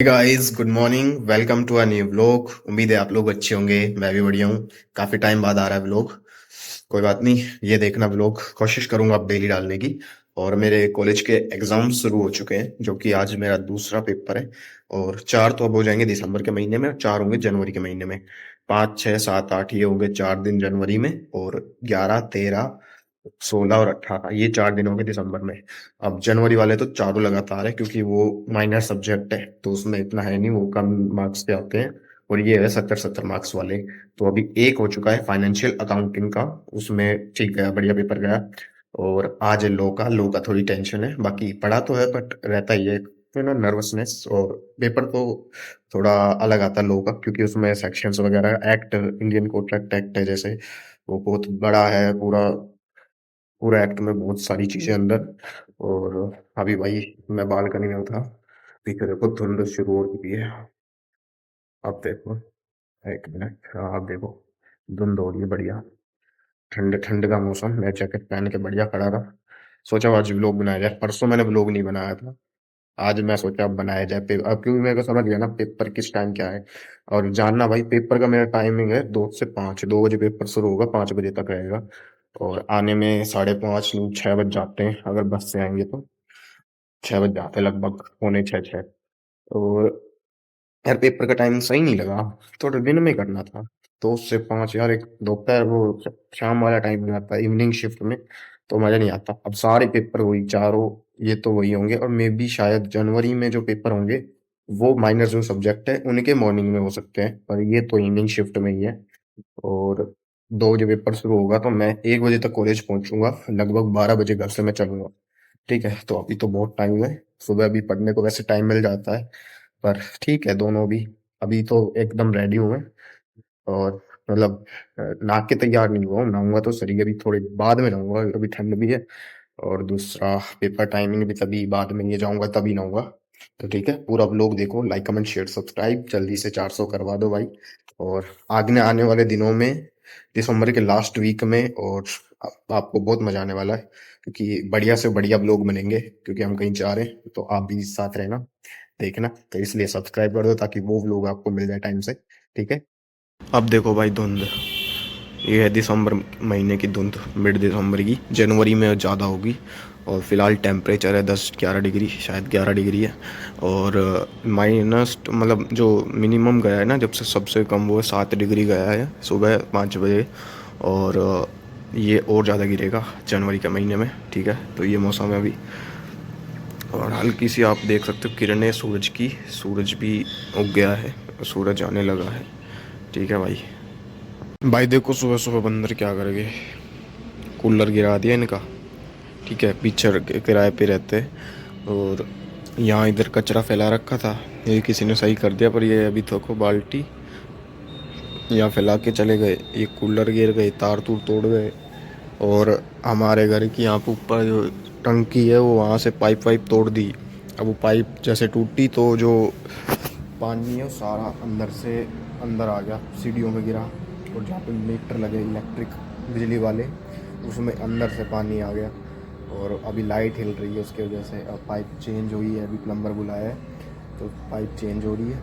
Guys, good morning. Welcome to a new vlog. उम्मीद है आप लोग अच्छे होंगे। मैं भी बढ़िया हूँ। काफी टाइम बाद आ रहा है व्लॉग। कोई बात नहीं, ये देखना व्लॉग कोशिश करूंगा अब डेली डालने की। और मेरे कॉलेज के एग्जाम शुरू हो चुके हैं, जो कि आज मेरा दूसरा पेपर है। और 4 तो अब हो जाएंगे दिसंबर के महीने में, और 4 होंगे जनवरी के महीने में। 5, 6, 7, 8 ये होंगे 4 दिन जनवरी में, और 11, 13, 16 और 18 ये 4 दिन होंगे दिसंबर में। अब जनवरी वाले तो चारों लगातार है, क्योंकि वो माइनर सब्जेक्ट है, तो उसमें इतना है नहीं, वो कम मार्क्स के आते हैं। और ये है 70-70 मार्क्स वाले। तो अभी एक हो चुका है फाइनेंशियल अकाउंटिंग का, उसमें ठीक गया, बढ़िया पेपर गया। और आज है लो का थोड़ी टेंशन है, बाकी पढ़ा तो है बट रहता ही है ना, नर्वसनेस। और पेपर तो थोड़ा अलग आता है लो का, क्योंकि उसमें सेक्शंस वगैरह, एक्ट, इंडियन कॉन्ट्रैक्ट एक्ट है जैसे, वो बहुत बड़ा है। पूरा पूरा एक्ट में बहुत सारी चीजें अंदर। और अभी भाई मैं बालकनी में था, पीछे देखो धुंध शुरू हो चुकी है। अब देखो, एक मिनट, हाँ अब देखो, धुंध हो रही है बढ़िया। ठंड ठंड का मौसम, मैं जैकेट पहन के बढ़िया खड़ा था। सोचा आज व्लॉग बनाया जाए, परसों मैंने व्लॉग नहीं बनाया था। आज मैं सोचा अब बनाया जाए अब, क्योंकि मेरे को समझ गया ना पेपर किस टाइम क्या है। और जानना भाई, पेपर का मेरा टाइमिंग है 2 से 5, 2 बजे पेपर शुरू होगा, 5 बजे तक रहेगा। और आने में 5:30, 6 बज जाते हैं, अगर बस से आएंगे तो 6 बज जाते हैं लगभग, पौने 6, 6। और यार पेपर का टाइम सही नहीं लगा, थोड़ा दिन में करना था। 2 से 5 यार, एक दोपहर वो शाम वाला टाइम में आता है, इवनिंग शिफ्ट में, तो मजा नहीं आता। अब सारे पेपर वही चारों, ये तो वही होंगे। और मे भी शायद जनवरी में जो पेपर होंगे, वो माइनर जो सब्जेक्ट है उनके मॉर्निंग में हो सकते हैं, पर ये तो इवनिंग शिफ्ट में ही है। और 2 बजे पेपर शुरू होगा, तो मैं 1 बजे तक कॉलेज पहुंचूंगा, लगभग 12 बजे घर से मैं चलूंगा। ठीक है, तो अभी तो बहुत टाइम है। सुबह भी पढ़ने को वैसे टाइम मिल जाता है, पर ठीक है दोनों भी। अभी तो एकदम रेडी हूँ मैं। और मतलब नहा के तैयार नहीं हुआ हूँ, नहाऊंगा तो सही, अभी थोड़ी बाद में नहाऊंगा, अभी ठंड भी है। और दूसरा, पेपर टाइमिंग भी तभी बाद में, ये जाऊंगा तभी नहाऊंगा। तो ठीक है, पूरा व्लॉग देखो, लाइक कमेंट शेयर सब्सक्राइब, जल्दी से 400 करवा दो भाई। और आगे आने वाले दिनों में, दिसंबर के लास्ट वीक में, और आपको बहुत मजा आने वाला है, क्योंकि बढ़िया से बढ़िया व्लॉग बनेंगे, क्योंकि हम कहीं जा रहे हैं, तो आप भी साथ रहना, देखना। तो इसलिए सब्सक्राइब कर दो, ताकि वो व्लॉग आपको मिल जाए टाइम से। ठीक है, अब देखो भाई धुंध, ये है दिसंबर महीने की धुंध, मिड दिसंबर की। जनवरी में ज़्यादा होगी। और फिलहाल टेम्परेचर है 10-11 डिग्री, शायद 11 डिग्री है। और माइनस मतलब जो मिनिमम गया है ना, जब से सबसे कम, वो 7 डिग्री गया है सुबह 5 बजे। और ये और ज़्यादा गिरेगा जनवरी के महीने में। ठीक है, तो ये मौसम है अभी। और हल्की सी आप देख सकते हो किरणें सूरज की, सूरज भी उग गया है, सूरज आने लगा है। ठीक है भाई। भाई देखो सुबह सुबह बंदर क्या कर गए, कूलर गिरा दिया इनका। ठीक है, पीछे किराए पे रहते हैं। और यहाँ इधर कचरा फैला रखा था, ये किसी ने सही कर दिया, पर ये अभी देखो बाल्टी यहाँ फैला के चले गए, ये कूलर गिर गए, तार तूर तोड़ गए। और हमारे घर की यहाँ पे ऊपर जो टंकी है, वो वहाँ से पाइप वाइप तोड़ दी। अब वो पाइप जैसे टूटी, तो जो पानी है वो सारा अंदर से अंदर आ गया, सीढ़ियों में गिरा। और जहाँ पे मीटर लगे इलेक्ट्रिक, बिजली वाले, उसमें अंदर से पानी आ गया। और अभी लाइट हिल रही है उसकी वजह से। अब पाइप चेंज हुई है, अभी प्लम्बर बुलाया है, तो पाइप चेंज हो रही है।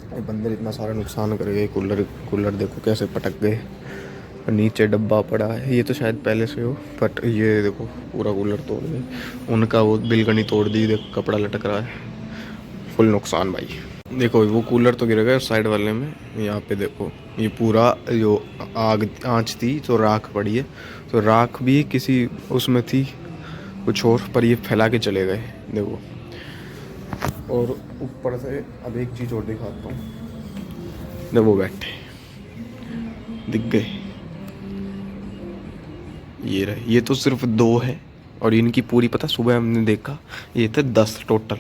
ये बंदर इतना सारा नुकसान कर गए, कूलर कूलर देखो कैसे पटक गए। और नीचे डब्बा पड़ा है, ये तो शायद पहले से हो, बट ये देखो पूरा कूलर तोड़ गए। उनका वो बिलगनी तोड़ दी, देखो कपड़ा लटक रहा है, फुल नुकसान भाई। देखो वो कूलर तो गिर गया साइड वाले में, यहाँ पे देखो ये पूरा जो आग आँच थी, तो राख पड़ी है। तो राख भी किसी उसमें थी कुछ और, पर ये फैला के चले गए देखो। और ऊपर से अब एक चीज़ और दिखाता हूँ, देखो वो बैठे दिख गए, ये रहे। ये तो सिर्फ 2 है, और इनकी पूरी, पता सुबह हमने देखा, ये थे 10 टोटल।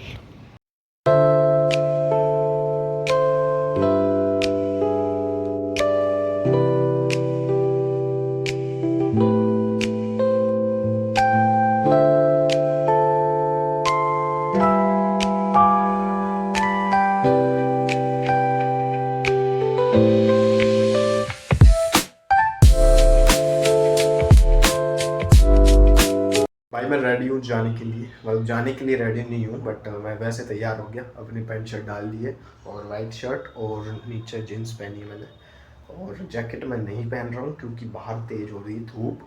भाई मैं रेडी हूँ जाने के लिए, मतलब जाने के लिए रेडी नहीं हूँ बट मैं वैसे तैयार हो गया। अपनी पैंट शर्ट डाल दी है और वाइट शर्ट और नीचे जीन्स पहनी है मैंने, और जैकेट मैं नहीं पहन रहा हूँ क्योंकि बाहर तेज़ हो रही धूप।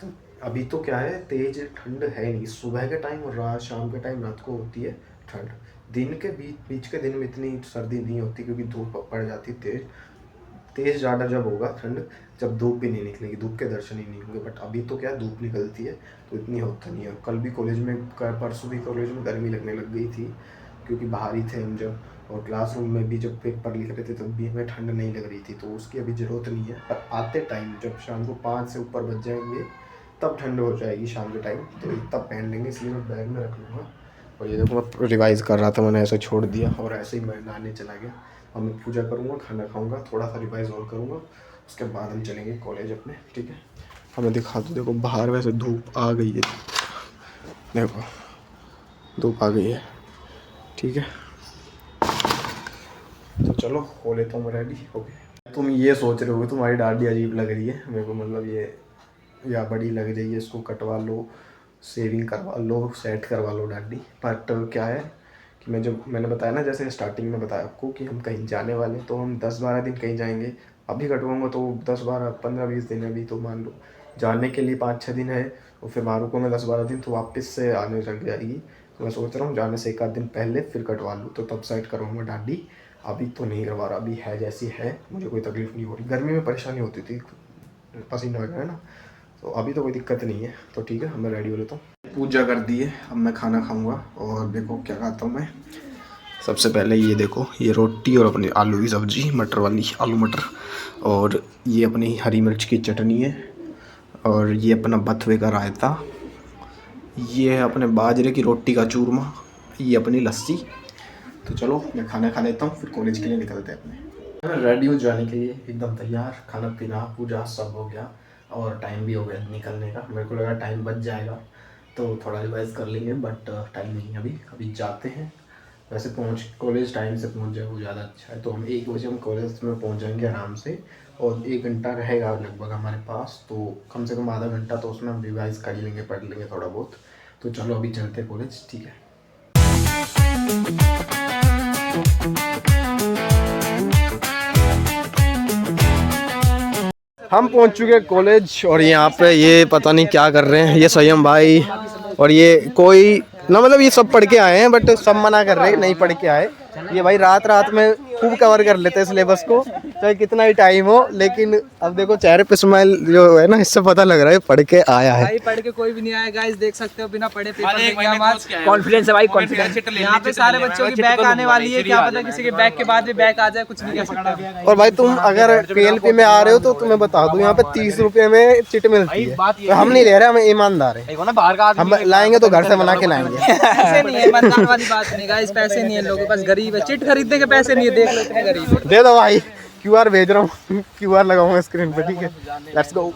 तो अभी तो क्या है, तेज़ ठंड है नहीं, सुबह के टाइम और रात शाम के टाइम रात को होती है ठंड। दिन के बीच के दिन में इतनी सर्दी नहीं होती क्योंकि धूप पड़ जाती तेज़। तेज़ ज़्यादा जब होगा ठंड, जब धूप भी नहीं निकलेगी, धूप के दर्शन ही नहीं होंगे। बट अभी तो क्या धूप निकलती है तो इतनी होता नहीं है। कल भी कॉलेज में, परसों भी कॉलेज में गर्मी लगने लग गई थी क्योंकि बाहर ही थे हम जब, और क्लासरूम में भी जब पेपर लिख रहे थे तब भी हमें ठंड नहीं लग रही थी। तो उसकी अभी ज़रूरत नहीं है, पर आते टाइम जब शाम को 5 से ऊपर बज जाएंगे तब ठंड हो जाएगी शाम के टाइम, तो तब पहन लेंगे, इसलिए मैं बैग में रख लूँगा। और ये देखो मैं रिवाइज़ कर रहा था, मैंने ऐसे छोड़ दिया और ऐसे ही मैं नहाने चला गया। अब मैं पूजा करूँगा, खाना खाऊँगा, थोड़ा सा रिवाइज़ और करूँगा, उसके बाद हम चलेंगे कॉलेज अपने, ठीक है। हमें दिखा दो, देखो बाहर वैसे धूप आ गई है, देखो धूप आ गई है, ठीक है। तो चलो हो लेता हूँ मैं रेडी हो गया। तुम ये सोच रहे हो तुम्हारी दाढ़ी अजीब लग रही है मेरे को, मतलब ये या बड़ी लग रही है, इसको कटवा लो, शेविंग करवा लो, सेट करवा लो दाढ़ी। बट क्या है कि मैंने बताया ना, जैसे स्टार्टिंग में बताया आपको कि हम कहीं जाने वाले, तो हम 10-12 दिन कहीं जाएंगे। अभी कटवाऊँगा तो 10-12-15-20 दिन, अभी तो मान लो जाने के लिए 5-6 दिन है, और फिर वहाँ रुकूँगा 10-12 दिन, तो वापस से आने लग जाएगी। तो मैं सोच रहा हूँ जाने से 1 आध दिन पहले फिर कटवा लूँ, तो तब सेट करवाऊँगा दाढ़ी। अभी तो नहीं करवा रहा, अभी है जैसी है, मुझे कोई तकलीफ़ नहीं हो रही। गर्मी में परेशानी होती थी, पसीना वगैरह ना, तो अभी तो कोई दिक्कत नहीं है। तो ठीक है, मैं रेडी हो लेता हूँ। पूजा कर दी है, अब मैं खाना खाऊंगा। और देखो क्या खाता हूँ मैं। सबसे पहले ये देखो, ये रोटी और अपनी आलू की सब्ज़ी, मटर वाली, आलू मटर, और ये अपनी हरी मिर्च की चटनी है, और ये अपना बथुए का रायता, ये है अपने बाजरे की रोटी का चूरमा, ये अपनी लस्सी। तो चलो मैं खाना खा लेता हूँ, फिर कॉलेज के लिए निकलते हैं अपने। मैं रेडी हो जाने के लिए, एकदम तैयार, खाना पीना पूजा सब हो गया और टाइम भी हो गया निकलने का। मेरे को लगा टाइम बच जाएगा तो थोड़ा रिवाइज कर लेंगे, बट टाइम नहीं है अभी जाते हैं। वैसे कॉलेज टाइम से पहुंच जाए वो ज़्यादा अच्छा है। तो हम 1 बजे हम कॉलेज में पहुंच जाएंगे आराम से, और 1 घंटा रहेगा लगभग हमारे पास, तो कम से कम आधा घंटा तो उसमें हम रिवाइज़ कर लेंगे, पढ़ लेंगे थोड़ा बहुत। तो चलो अभी चलते हैं कॉलेज, ठीक है। हम पहुंच चुके हैं कॉलेज, और यहाँ पे ये पता नहीं क्या कर रहे हैं, ये संयम भाई और ये कोई ना, मतलब ये सब पढ़ के आए हैं बट सब मना कर रहे हैं नहीं पढ़ के आए। ये भाई रात में खूब कवर कर लेते हैं सिलेबस को, चाहे कितना ही टाइम हो। लेकिन अब देखो चेहरे पे स्माइल जो है ना, इससे पता लग रहा है पढ़ के आया है। भाई पढ़ के कोई भी नहीं आया गाइस, देख सकते हो बिना पढ़े पेपर देंगे हम आज। कॉन्फिडेंस है भाई, कॉन्फिडेंस। यहाँ पे सारे बच्चों की बैक आने वाली है, क्या पता किसी के बैक के बाद भी बैक आ जाए, कुछ नहीं कह सकता। और भाई तुम अगर PLP में आ रहे हो तो तुम्हें बता दूं, यहाँ पे 30 रुपए में चिट मिलती है। तो हम नहीं ले रहे, हम ईमानदार है, हम लाएंगे तो घर से बना के लाएंगे। पैसे नहीं है, ईमानदार वाली बात नहीं गाइस, पैसे नहीं है लोगों के पास, गरीब है, चिट खरीदने के पैसे नहीं है, देख लो इतने गरीब है। दे दो भाई, QR भेज रहा हूँ, QR लगाऊंगा स्क्रीन पे, ठीक है। Let's go.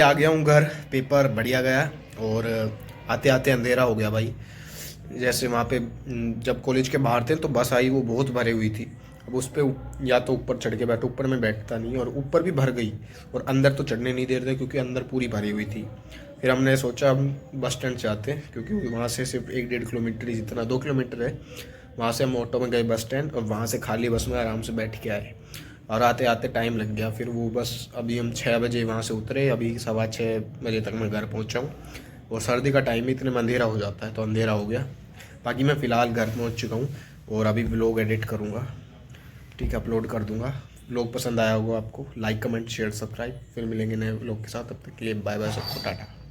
आ गया हूँ घर, पेपर बढ़िया गया, और आते आते अंधेरा हो गया भाई। जैसे वहाँ पे जब कॉलेज के बाहर थे तो बस आई, वो बहुत भरी हुई थी। अब उस पर या तो ऊपर चढ़ के बैठो, ऊपर में बैठता नहीं, और ऊपर भी भर गई, और अंदर तो चढ़ने नहीं दे रहे क्योंकि अंदर पूरी भरी हुई थी। फिर हमने सोचा हम बस स्टैंड से आते हैं, क्योंकि वहाँ से सिर्फ 1-1.5 किलोमीटर ही, जितना 2 किलोमीटर है। वहाँ से हम ऑटो में गए बस स्टैंड, और वहाँ से खाली बस में आराम से बैठ के आए, और आते आते टाइम लग गया। फिर वो बस, अभी हम 6 बजे वहाँ से उतरे, अभी 6:15 बजे तक मैं घर पहुँचा हूँ। और सर्दी का टाइम ही इतने में अंधेरा हो जाता है, तो अंधेरा हो गया। बाकी मैं फ़िलहाल घर पहुँच चुका हूँ, और अभी व्लॉग एडिट करूँगा, ठीक है, अपलोड कर दूँगा। व्लॉग पसंद आया होगा आपको, लाइक कमेंट शेयर सब्सक्राइब। फिर मिलेंगे नए व्लॉग के साथ, तब तक के लिए बाय बाय, सबको टाटा।